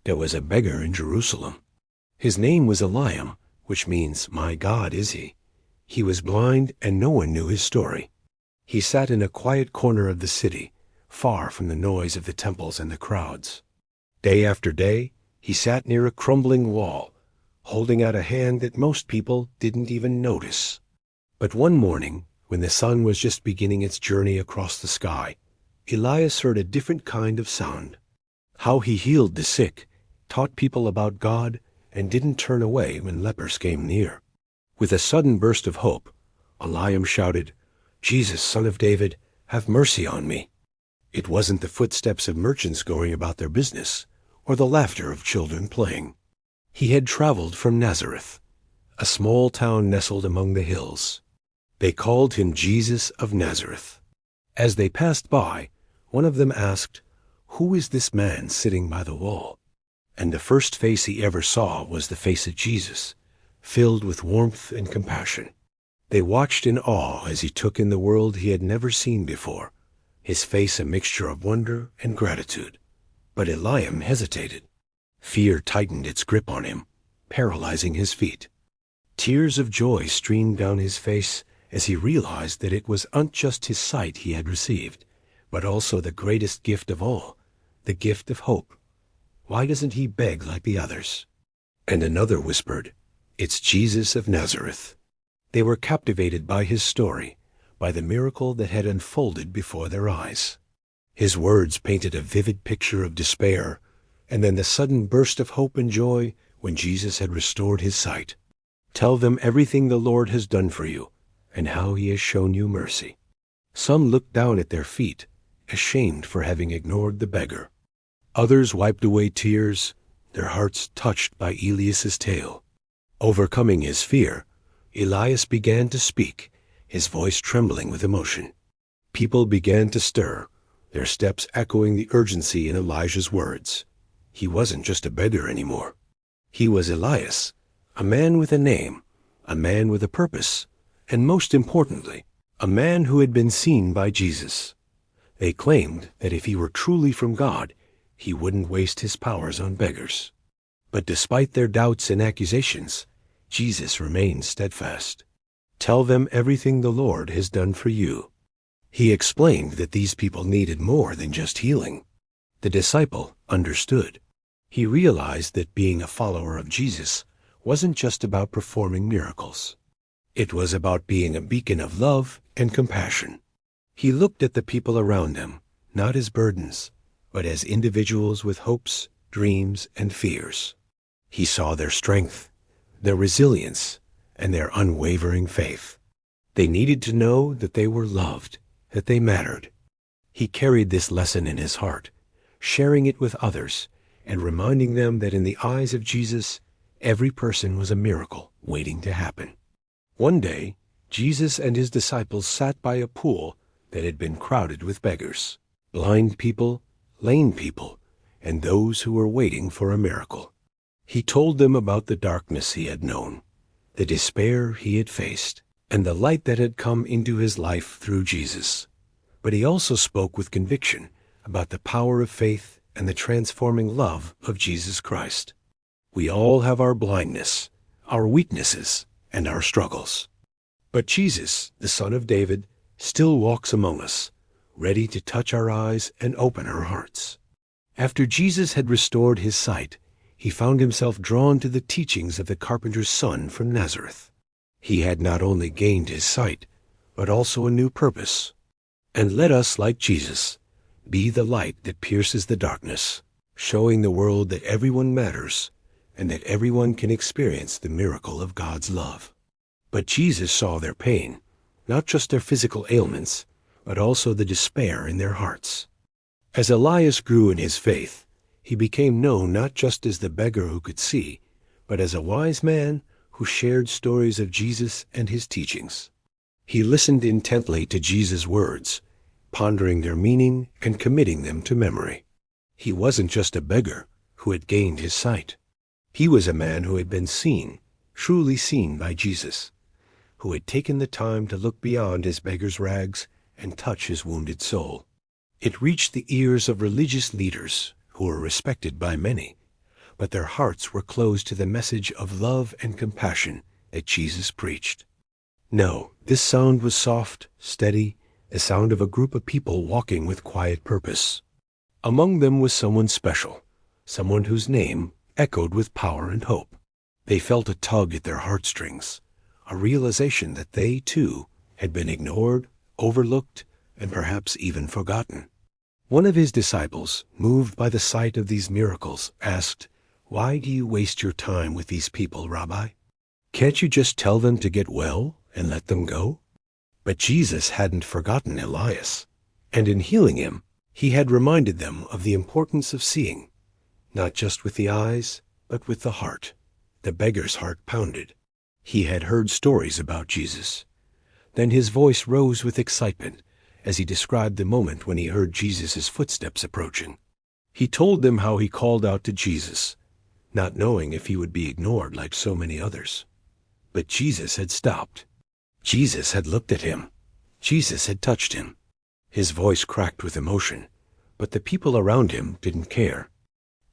There was a beggar in Jerusalem. His name was Eliam, which means, "My God is he." He was blind, and no one knew his story. He sat in a quiet corner of the city, far from the noise of the temples and the crowds. Day after day, he sat near a crumbling wall, holding out a hand that most people didn't even notice. But one morning, when the sun was just beginning its journey across the sky, Elias heard a different kind of sound. How he healed the sick, taught people about God, and didn't turn away when lepers came near. With a sudden burst of hope, Eliam shouted, "Jesus, Son of David, have mercy on me." It wasn't the footsteps of merchants going about their business, or the laughter of children playing. He had traveled from Nazareth, a small town nestled among the hills. They called him Jesus of Nazareth. As they passed by, one of them asked, "Who is this man sitting by the wall?" And the first face he ever saw was the face of Jesus, filled with warmth and compassion. They watched in awe as he took in the world he had never seen before, his face a mixture of wonder and gratitude. But Eliam hesitated. Fear tightened its grip on him, paralyzing his feet. Tears of joy streamed down his face as he realized that it was not just his sight he had received, but also the greatest gift of all, the gift of hope. Why doesn't he beg like the others? And another whispered, "It's Jesus of Nazareth." They were captivated by his story, by the miracle that had unfolded before their eyes. His words painted a vivid picture of despair, and then the sudden burst of hope and joy when Jesus had restored his sight. Tell them everything the Lord has done for you, and how he has shown you mercy. Some looked down at their feet, ashamed for having ignored the beggar. Others wiped away tears, their hearts touched by Elias's tale. Overcoming his fear, Elias began to speak, his voice trembling with emotion. People began to stir, their steps echoing the urgency in Elijah's words. He wasn't just a beggar anymore. He was Elias, a man with a name, a man with a purpose, and most importantly, a man who had been seen by Jesus. They claimed that if he were truly from God, he wouldn't waste his powers on beggars. But despite their doubts and accusations, Jesus remained steadfast. Tell them everything the Lord has done for you. He explained that these people needed more than just healing. The disciple understood. He realized that being a follower of Jesus wasn't just about performing miracles. It was about being a beacon of love and compassion. He looked at the people around him, not as burdens, but as individuals with hopes, dreams, and fears. He saw their strength, their resilience, and their unwavering faith. They needed to know that they were loved, that they mattered. He carried this lesson in his heart, sharing it with others, and reminding them that in the eyes of Jesus, every person was a miracle waiting to happen. One day, Jesus and his disciples sat by a pool that had been crowded with beggars, blind people, lame people, and those who were waiting for a miracle. He told them about the darkness he had known, the despair he had faced, and the light that had come into his life through Jesus. But he also spoke with conviction about the power of faith and the transforming love of Jesus Christ. We all have our blindness, our weaknesses, and our struggles. But Jesus, the Son of David, still walks among us, ready to touch our eyes and open our hearts. After Jesus had restored his sight, he found himself drawn to the teachings of the carpenter's son from Nazareth. He had not only gained his sight, but also a new purpose. And let us, like Jesus, be the light that pierces the darkness, showing the world that everyone matters and that everyone can experience the miracle of God's love. But Jesus saw their pain, not just their physical ailments, but also the despair in their hearts. As Elias grew in his faith, he became known not just as the beggar who could see, but as a wise man who shared stories of Jesus and his teachings. He listened intently to Jesus' words, pondering their meaning and committing them to memory. He wasn't just a beggar who had gained his sight. He was a man who had been seen, truly seen by Jesus, who had taken the time to look beyond his beggar's rags and touch his wounded soul. It reached the ears of religious leaders who were respected by many, but their hearts were closed to the message of love and compassion that Jesus preached. No, this sound was soft, steady, the sound of a group of people walking with quiet purpose. Among them was someone special, someone whose name echoed with power and hope. They felt a tug at their heartstrings, a realization that they, too, had been ignored, overlooked, and perhaps even forgotten. One of his disciples, moved by the sight of these miracles, asked, "Why do you waste your time with these people, Rabbi? Can't you just tell them to get well and let them go?" But Jesus hadn't forgotten Elias, and in healing him, he had reminded them of the importance of seeing, not just with the eyes, but with the heart. The beggar's heart pounded. He had heard stories about Jesus. Then his voice rose with excitement as he described the moment when he heard Jesus' footsteps approaching. He told them how he called out to Jesus, not knowing if he would be ignored like so many others. But Jesus had stopped. Jesus had looked at him. Jesus had touched him. His voice cracked with emotion, but the people around him didn't care.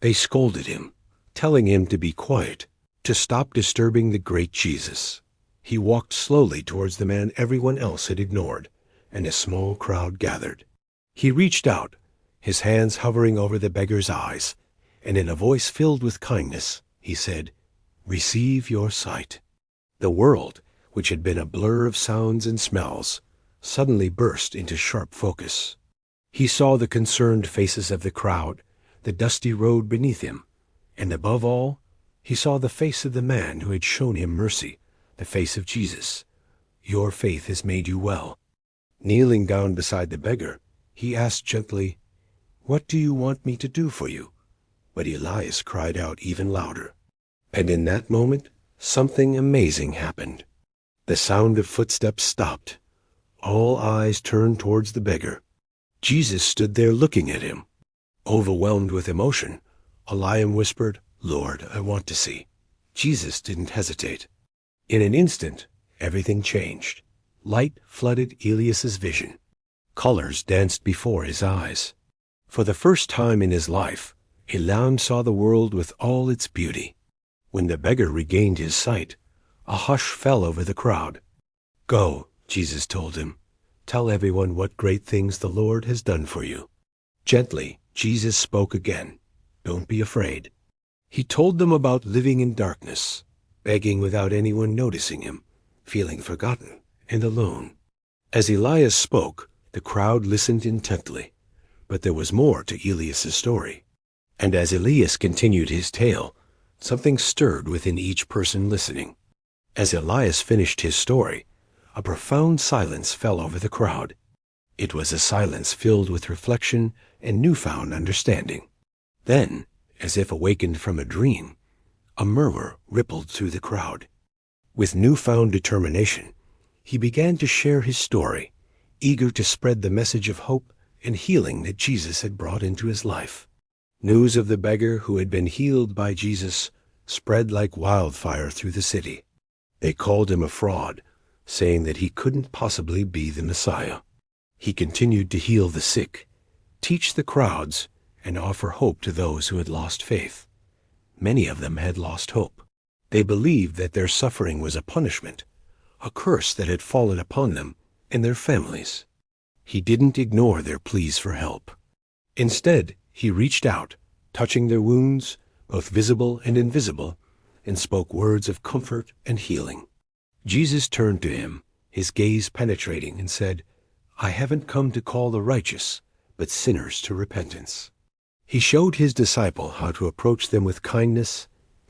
They scolded him, telling him to be quiet, to stop disturbing the great Jesus. He walked slowly towards the man everyone else had ignored, and a small crowd gathered. He reached out, his hands hovering over the beggar's eyes, and in a voice filled with kindness, he said, "Receive your sight." The world, which had been a blur of sounds and smells, suddenly burst into sharp focus. He saw the concerned faces of the crowd, the dusty road beneath him, and above all, he saw the face of the man who had shown him mercy, the face of Jesus. "Your faith has made you well." Kneeling down beside the beggar, he asked gently, "What do you want me to do for you?" But Elias cried out even louder. And in that moment, something amazing happened. The sound of footsteps stopped. All eyes turned towards the beggar. Jesus stood there looking at him. Overwhelmed with emotion, Eliam whispered, "Lord, I want to see." Jesus didn't hesitate. In an instant, everything changed. Light flooded Elias's vision. Colors danced before his eyes. For the first time in his life, Eliam saw the world with all its beauty. When the beggar regained his sight, a hush fell over the crowd. "Go," Jesus told him. "Tell everyone what great things the Lord has done for you." Gently, Jesus spoke again. "Don't be afraid." He told them about living in darkness, begging without anyone noticing him, feeling forgotten and alone. As Elias spoke, the crowd listened intently, but there was more to Elias's story. And as Elias continued his tale, something stirred within each person listening. As Elias finished his story, a profound silence fell over the crowd. It was a silence filled with reflection and newfound understanding. Then, as if awakened from a dream, a murmur rippled through the crowd. With newfound determination, he began to share his story, eager to spread the message of hope and healing that Jesus had brought into his life. News of the beggar who had been healed by Jesus spread like wildfire through the city. They called him a fraud, saying that he couldn't possibly be the Messiah. He continued to heal the sick, teach the crowds, and offer hope to those who had lost faith. Many of them had lost hope. They believed that their suffering was a punishment, a curse that had fallen upon them and their families. He didn't ignore their pleas for help. Instead, he reached out, touching their wounds, both visible and invisible, and spoke words of comfort and healing. Jesus turned to him, his gaze penetrating, and said, "I haven't come to call the righteous, but sinners to repentance." He showed his disciple how to approach them with kindness,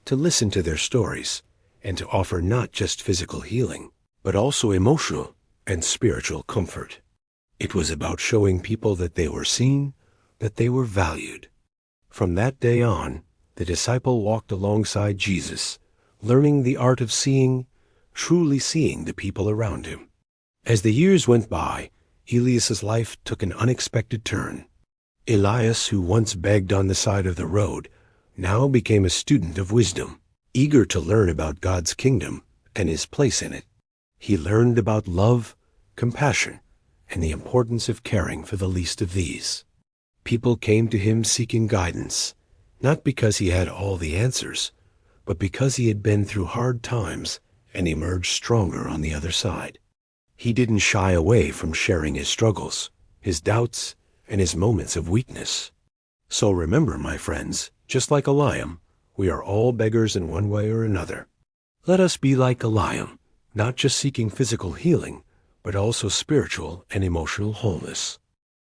to listen to their stories, and to offer not just physical healing, but also emotional and spiritual comfort. It was about showing people that they were seen, that they were valued. From that day on, the disciple walked alongside Jesus, learning the art of seeing, truly seeing the people around him. As the years went by, Elias's life took an unexpected turn. Elias, who once begged on the side of the road, now became a student of wisdom, eager to learn about God's kingdom and his place in it. He learned about love, compassion, and the importance of caring for the least of these. People came to him seeking guidance, not because he had all the answers, but because he had been through hard times and emerged stronger on the other side. He didn't shy away from sharing his struggles, his doubts, and his moments of weakness. So remember, my friends, just like Eliam, we are all beggars in one way or another. Let us be like Eliam, not just seeking physical healing, but also spiritual and emotional wholeness.